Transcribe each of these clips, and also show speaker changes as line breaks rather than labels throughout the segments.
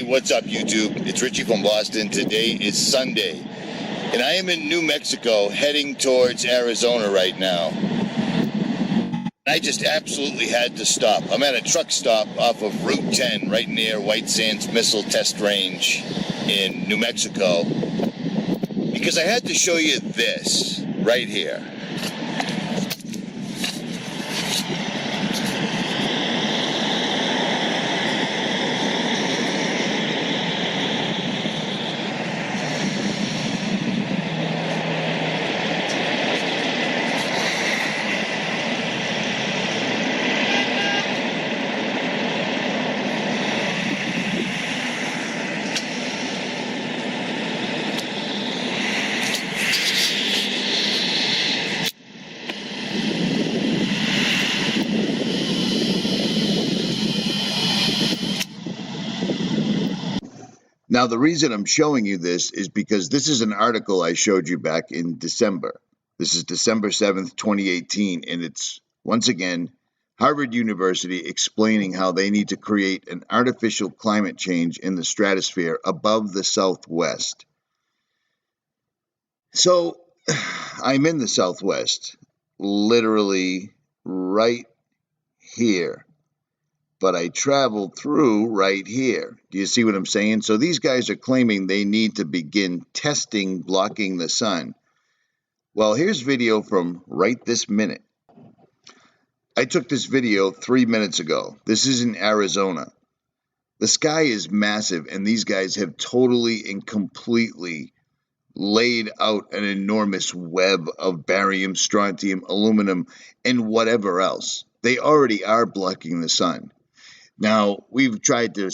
what's up, YouTube? It's Richie from Boston. Today is Sunday, and I am in New Mexico heading towards Arizona right now. I just absolutely had to stop. I'm at a truck stop off of Route 10 right near White Sands Missile Test Range in New Mexico because I had to show you this right here. Now, the reason I'm showing you this is because this is an article I showed you back in December. This is December 7th, 2018, and it's, once again, Harvard University explaining how they need to create an artificial climate change in the stratosphere above the Southwest. So, I'm in the Southwest, literally right here. But I traveled through right here. Do you see what I'm saying? So these guys are claiming they need to begin testing blocking the sun. Well, here's video from right this minute. I took this video 3 minutes ago. This is in Arizona. The sky is massive, and these guys have totally and completely laid out an enormous web of barium, strontium, aluminum, and whatever else. They already are blocking the sun. Now, we've tried to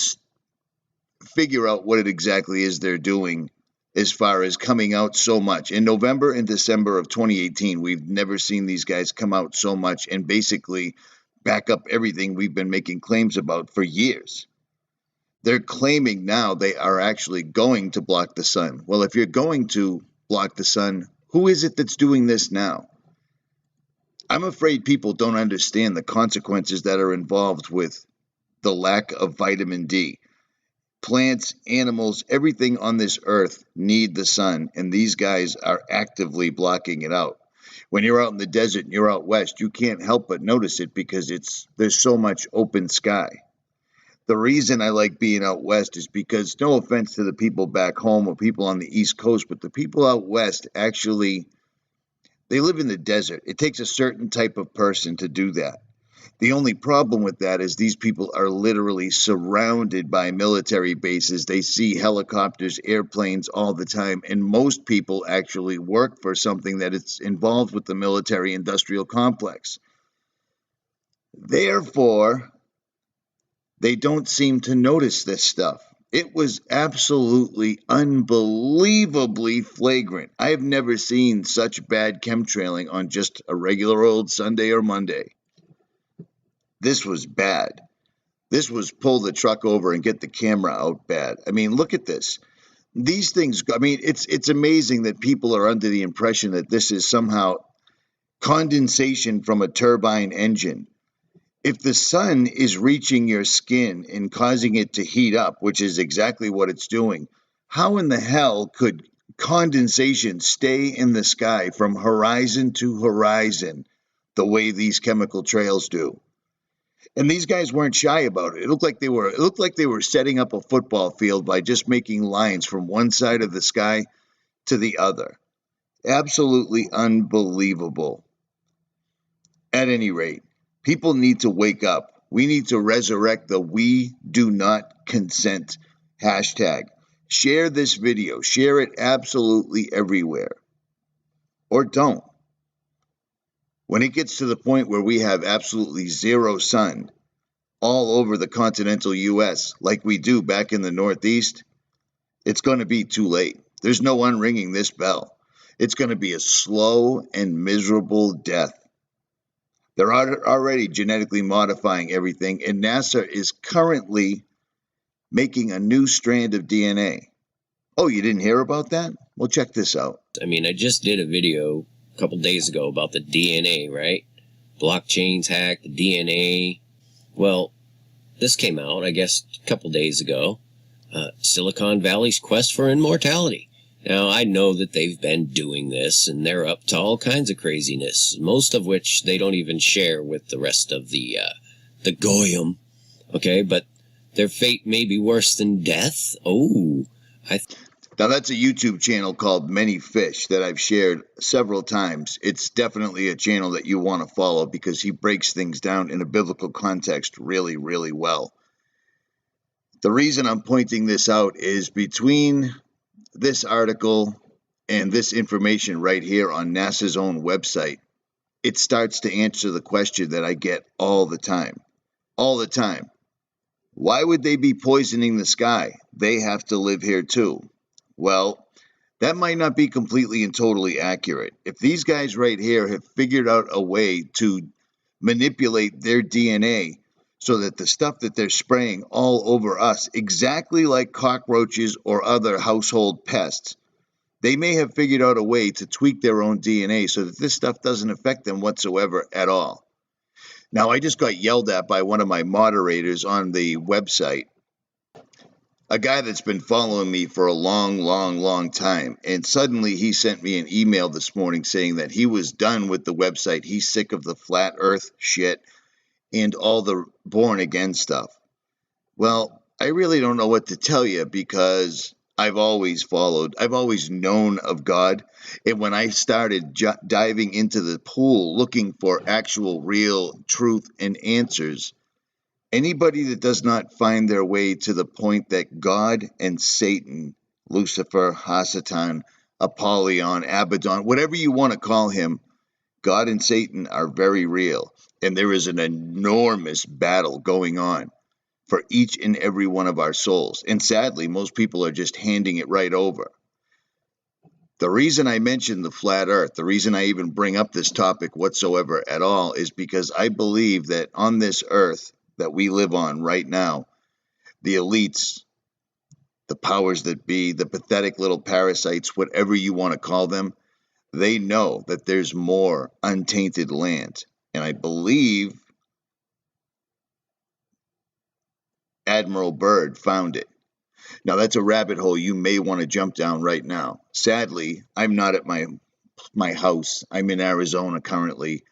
figure out what it exactly is they're doing as far as coming out so much. In November and December of 2018, we've never seen these guys come out so much and basically back up everything we've been making claims about for years. They're claiming now they are actually going to block the sun. Well, if you're going to block the sun, who is it that's doing this now? I'm afraid people don't understand the consequences that are involved with the lack of vitamin D. Plants, animals, everything on this earth need the sun, and these guys are actively blocking it out. When you're out in the desert and you're out west, you can't help but notice it because there's so much open sky. The reason I like being out west is because, no offense to the people back home or people on the East Coast, but the people out west actually, they live in the desert. It takes a certain type of person to do that. The only problem with that is these people are literally surrounded by military bases. They see helicopters, airplanes all the time, and most people actually work for something that is involved with the military-industrial complex. Therefore, they don't seem to notice this stuff. It was absolutely unbelievably flagrant. I have never seen such bad chemtrailing on just a regular old Sunday or Monday. This was bad. This was pull the truck over and get the camera out bad. I mean, look at this. These things, I mean, it's amazing that people are under the impression that this is somehow condensation from a turbine engine. If the sun is reaching your skin and causing it to heat up, which is exactly what it's doing, how in the hell could condensation stay in the sky from horizon to horizon the way these chemical trails do? And these guys weren't shy about it. It looked like they were setting up a football field by just making lines from one side of the sky to the other. Absolutely unbelievable. At any rate, people need to wake up. We need to resurrect the "We Do Not Consent" hashtag. Share this video. Share it absolutely everywhere. Or don't. When it gets to the point where we have absolutely zero sun all over the continental U.S., like we do back in the Northeast, it's going to be too late. There's no unringing this bell. It's going to be a slow and miserable death. They're already genetically modifying everything, and NASA is currently making a new strand of DNA. Oh, you didn't hear about that? Well, check this out.
I mean, I just did a video a couple days ago about the DNA, right? Blockchains hacked, the DNA. Well, this came out, I guess, a couple days ago. Silicon Valley's quest for immortality. Now, I know that they've been doing this, and they're up to all kinds of craziness, most of which they don't even share with the rest of the goyim, okay? But their fate may be worse than death. Oh,
Now, that's a YouTube channel called 𝗦𝗵𝗿𝗍 that I've shared several times. It's definitely a channel that you want to follow because he breaks things down in a biblical context really, really well. The reason I'm pointing this out is between this article and this information right here on NASA's own website, it starts to answer the question that I get all the time. All the time. Why would they be poisoning the sky? They have to live here too. Well, that might not be completely and totally accurate. If these guys right here have figured out a way to manipulate their DNA so that the stuff that they're spraying all over us, exactly like cockroaches or other household pests, they may have figured out a way to tweak their own DNA so that this stuff doesn't affect them whatsoever at all. Now, I just got yelled at by one of my moderators on the website, a guy that's been following me for a long time, and suddenly he sent me an email this morning saying that he was done with the website. He's sick of the flat earth shit and all the born again stuff. Well, I really don't know what to tell you because I've always known of God. And when I started diving into the pool looking for actual real truth and answers, anybody that does not find their way to the point that God and Satan, Lucifer, Hasatan, Apollyon, Abaddon, whatever you want to call him, God and Satan are very real. And there is an enormous battle going on for each and every one of our souls. And sadly, most people are just handing it right over. The reason I mentioned the flat earth, the reason I even bring up this topic whatsoever at all, is because I believe that on this earth that we live on right now, the elites, the powers that be, the pathetic little parasites, whatever you want to call them, they know that there's more untainted land. And I believe 𝗦𝗵𝗿𝗍𝗱 found it. Now, that's a rabbit hole you may want to jump down right now. Sadly, I'm not at my house. I'm in Arizona currently,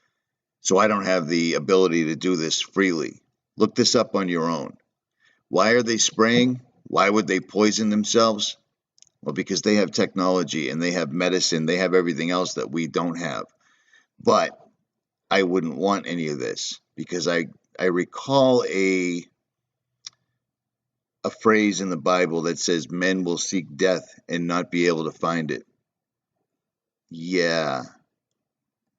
so I don't have the ability to do this freely. Look this up on your own. Why are they spraying? Why would they poison themselves? Well, because they have technology and they have medicine. They have everything else that we don't have. But I wouldn't want any of this because I recall a phrase in the Bible that says men will seek death and not be able to find it. Yeah.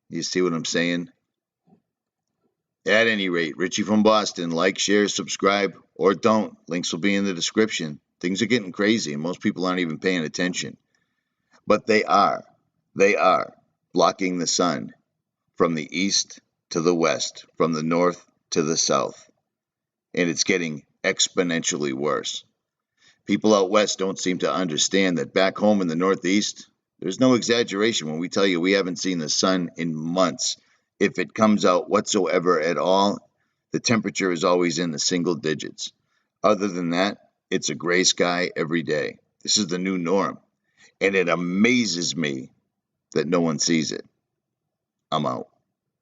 You see what I'm saying? At any rate, Richie from Boston, like, share, subscribe, or don't. Links will be in the description. Things are getting crazy and most people aren't even paying attention. But they are blocking the sun from the east to the west, from the north to the south. And it's getting exponentially worse. People out west don't seem to understand that back home in the Northeast, there's no exaggeration when we tell you we haven't seen the sun in months. If it comes out whatsoever at all, the temperature is always in the single digits. Other than that, it's a gray sky every day. This is the new norm. And it amazes me that no one sees it. I'm out.